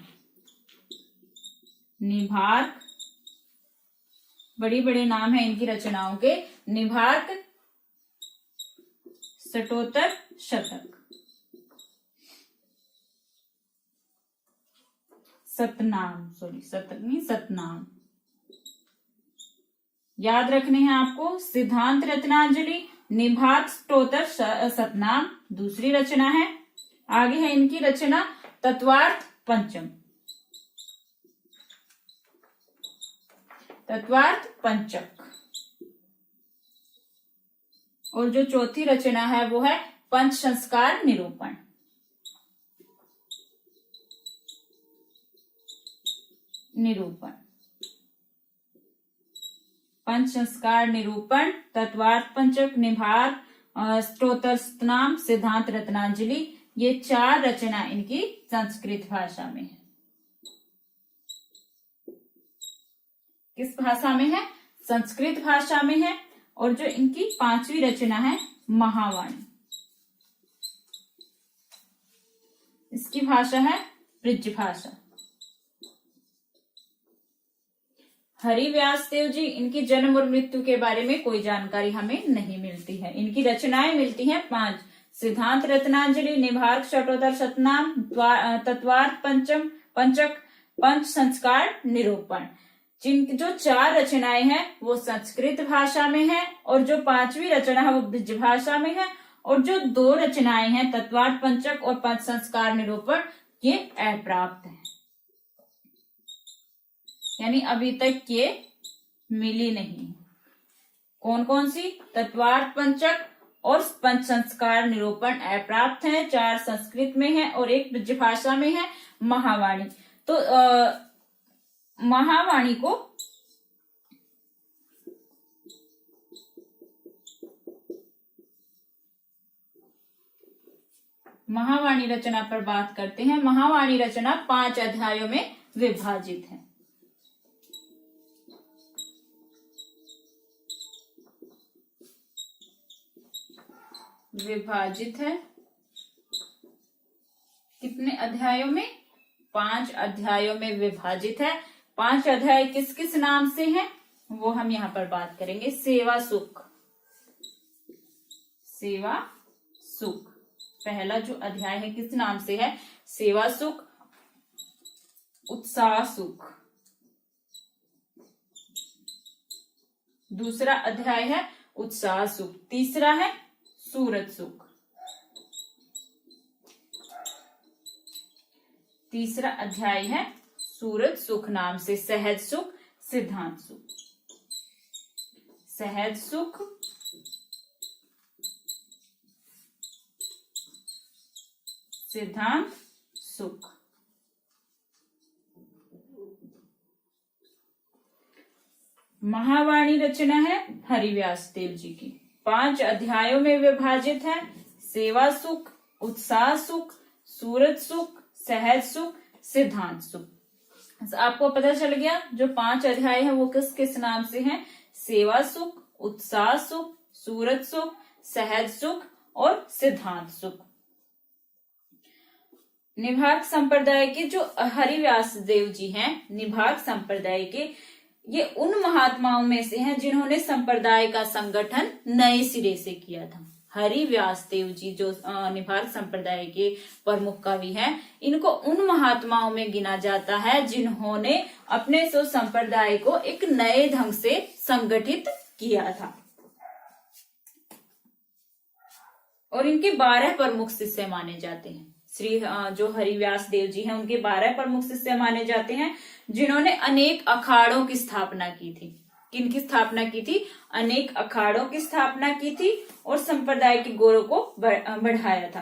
निभार्क, बड़ी बड़े नाम है इनकी रचनाओं के, निभार्क षटोत्तर शतक, सतनाम, सॉरी शतक नहीं सतनाम, याद रखने हैं आपको। सिद्धांत रत्नांजलि, निभार्क स्तोत्र सतनाम दूसरी रचना है। आगे है इनकी रचना तत्वार्थ पंचम। तत्वार्थ पंचक। और जो चौथी रचना है वो है पंच संस्कार निरूपण। पंच संस्कार निरूपण, तत्वार्थ पंचक, निभार, स्तोत्रनाम, सिद्धांत रत्नांजलि, ये 4 रचना इनकी संस्कृत भाषा में है। किस भाषा में है? संस्कृत भाषा में है। और जो इनकी 5वीं रचना है महावाणी, इसकी भाषा है ब्रज भाषा। हरिव्यास देव जी, इनकी जन्म और मृत्यु के बारे में कोई जानकारी हमें नहीं मिलती है। इनकी रचनाएं मिलती हैं 5, सिद्धांत रत्नांजलि, निभार्क षटोत्तर शतनाम, तत्वार्थ पंचक, पंच संस्कार निरूपण। जिन जो 4 रचनाएं हैं वो संस्कृत भाषा में है, और जो 5वीं रचना है वो ब्रज भाषा में है, और जो 2 रचनाएं हैं तत्वार्थ पंचक और पंच संस्कार निरूपण, ये अप्राप्त है, यानी अभी तक ये मिली नहीं। कौन कौन सी? तत्वार्थ पंचक और पंच संस्कार निरूपण अप्राप्त हैं, 4 संस्कृत में है और 1 ब्रज भाषा में है। महावाणी, तो महावाणी को महावाणी रचना पर बात करते हैं। महावाणी रचना 5 अध्यायों में विभाजित है। कितने अध्यायों में? 5 अध्यायों में विभाजित है। 5 अध्याय किस किस नाम से हैं वो हम यहाँ पर बात करेंगे। सेवा सुख पहला जो अध्याय है किस नाम से है? सेवा सुख। उत्साह सुख दूसरा अध्याय है, उत्साह सुख। तीसरा है सूरत सुख। तीसरा अध्याय है सूरत सुख नाम से। सहज सुख, सिद्धांत सुख। सहज सुख, सिद्धांत सुख। महावाणी रचना है हरिव्यास देव जी की, 5 अध्यायों में विभाजित है। सेवा सुख, उत्साह सुख, सूरत सुख, सहज सुख, सिद्धांत सुख। आपको पता चल गया जो 5 अध्याय है वो किस किस नाम से हैं? सेवा सुख, उत्साह सुख, सूरत सुख, सहज सुख और सिद्धांत सुख। निभार्क संप्रदाय के जो हरिव्यास देव जी हैं, निभार्क संप्रदाय के, ये उन महात्माओं में से हैं जिन्होंने संप्रदाय का संगठन नए सिरे से किया था। हरिव्यास देव जी जो निभार्क संप्रदाय के प्रमुख कवि हैं, इनको उन महात्माओं में गिना जाता है जिन्होंने अपने संप्रदाय को एक नए ढंग से संगठित किया था। और इनके 12 प्रमुख शिष्य माने जाते हैं। श्री जो हरिव्यास देव जी हैं उनके 12 प्रमुख शिष्य माने जाते हैं जिन्होंने अनेक अखाड़ों की स्थापना की थी। किनकी स्थापना की थी? अनेक अखाड़ों की स्थापना की थी और संप्रदाय के गौरव को बढ़ाया था।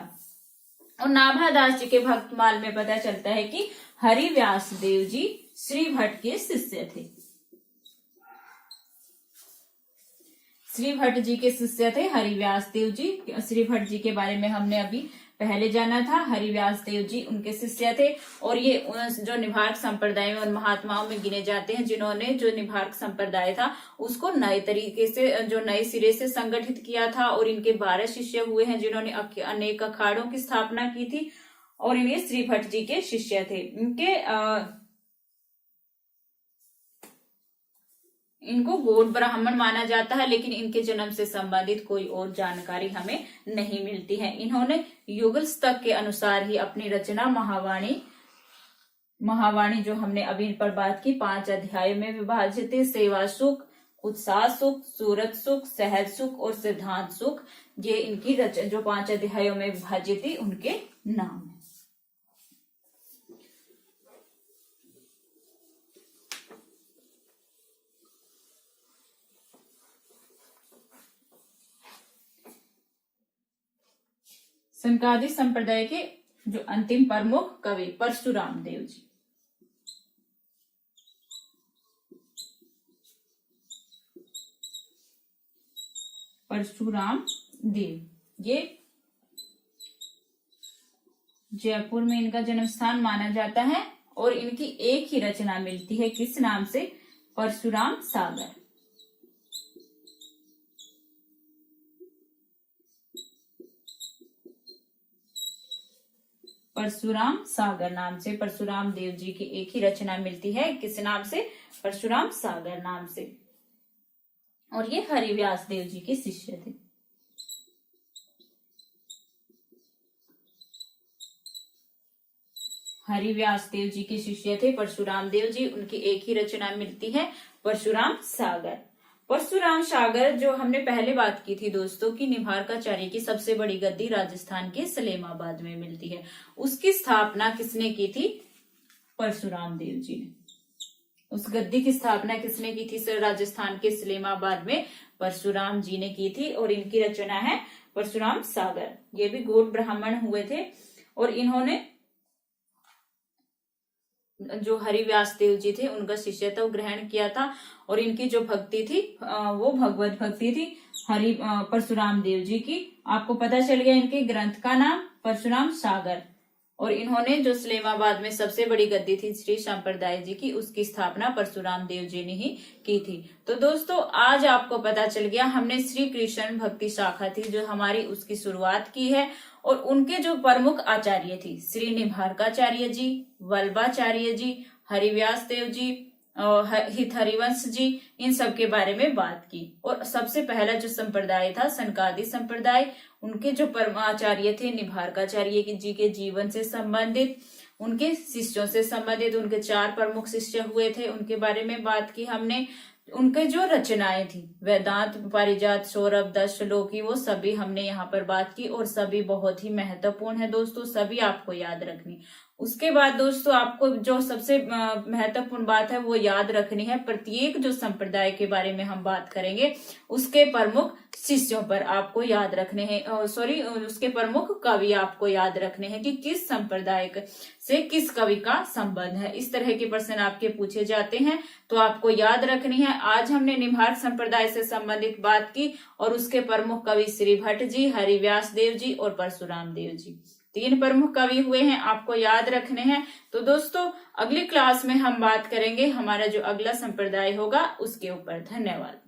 और नाभादास जी के भक्तमाल में पता चलता है कि हरिव्यास देव जी श्री भट्ट के शिष्य थे। श्री भट्ट जी के शिष्य थे हरिव्यास देव जी। श्री भट्ट जी के बारे में हमने अभी पहले जाना था। हरिव्यास देव जी उनके शिष्य थे और ये जो निम्बार्क संप्रदाय में उन महात्माओं में गिने जाते हैं जिन्होंने जो निम्बार्क संप्रदाय था उसको नए तरीके से, जो नए सिरे से संगठित किया था। और इनके 12 शिष्य हुए हैं जिन्होंने अनेक अखाड़ों की स्थापना की थी और इन्हें श्री भट्ट जी के शिष्य थे। इनको गौड़ ब्राह्मण माना जाता है, लेकिन इनके जन्म से संबंधित कोई और जानकारी हमें नहीं मिलती है। इन्होंने युगल तक के अनुसार ही अपनी रचना महावाणी जो हमने अभी इन पर बात की 5 अध्यायों में विभाजित है। सेवा सुख, उत्साह सुख, सूरत सुख, सहज सुख और सिद्धांत सुख, ये इनकी रचना जो 5 अध्यायों में विभाजित थी उनके नाम है। सनकादिक संप्रदाय के जो अंतिम प्रमुख कवि परशुराम देव जी। परशुराम देव ये जयपुर में इनका जन्म स्थान माना जाता है और इनकी एक ही रचना मिलती है, किस नाम से? परशुराम सागर। परशुराम सागर नाम से परशुराम देव जी की एक ही रचना मिलती है, किस नाम से? परशुराम सागर नाम से। और ये हरिव्यास देव जी के शिष्य थे। हरिव्यास देव जी के शिष्य थे परशुराम देव जी, उनकी एक ही रचना मिलती है, परशुराम सागर। परशुराम सागर जो हमने पहले बात की थी दोस्तों की निम्बार्काचार्य की सबसे बड़ी गद्दी राजस्थान के सलेमाबाद में मिलती है, उसकी स्थापना किसने की थी? परशुराम देव जी ने। उस गद्दी की स्थापना किसने की थी? राजस्थान के सलेमाबाद में परशुराम जी ने की थी और इनकी रचना है परशुराम सागर। ये भी गौड़ ब्राह्मण हुए थे और इन्होंने जो हरिव्यास देव जी थे उनका शिष्यत्व ग्रहण किया था और इनकी जो भक्ति थी वो भगवत भक्ति थी परशुराम देव जी की। आपको पता चल गया इनके ग्रंथ का नाम परशुराम सागर। और इन्होंने जो सलेमाबाद में सबसे बड़ी गद्दी थी श्री संप्रदाय जी की, उसकी स्थापना परशुराम देव जी ने ही की थी। तो दोस्तों आज आपको पता चल गया, हमने श्री कृष्ण भक्ति शाखा थी जो हमारी, उसकी शुरुआत की है और उनके जो प्रमुख आचार्य थी श्री निम्बार्काचार्य जी, वल्लभाचार्य जी, हरिव्यास देव जी, हित हरिवंश जी, इन सब के बारे में बात की। और सबसे पहला जो संप्रदाय था सनकादिक संप्रदाय, उनके जो परमाचार्य थे निम्बार्काचार्य जी के जीवन से संबंधित, उनके शिष्यों से संबंधित उनके 4 प्रमुख शिष्य हुए थे, उनके बारे में बात की हमने। उनके जो रचनाएं थी वेदांत, पारिजात, सौरभ, 10 श्लोकी, वो सभी हमने यहाँ पर बात की और सभी बहुत ही महत्वपूर्ण है दोस्तों, सभी आपको याद रखनी। उसके बाद दोस्तों आपको जो सबसे महत्वपूर्ण बात है वो याद रखनी है, प्रत्येक जो संप्रदाय के बारे में हम बात करेंगे उसके प्रमुख शिष्यों पर आपको याद रखने हैं, उसके प्रमुख कवि आपको याद रखने हैं कि किस संप्रदाय से किस कवि का संबंध है। इस तरह के प्रश्न आपके पूछे जाते हैं तो आपको याद रखनी है। आज हमने निम्बार्क संप्रदाय से संबंधित बात की और उसके प्रमुख कवि श्री भट्ट जी, हरिव्यास देव जी और परशुराम देव जी, 3 प्रमुख कवि हुए हैं, आपको याद रखने हैं। तो दोस्तों अगली क्लास में हम बात करेंगे हमारा जो अगला संप्रदाय होगा उसके ऊपर। धन्यवाद।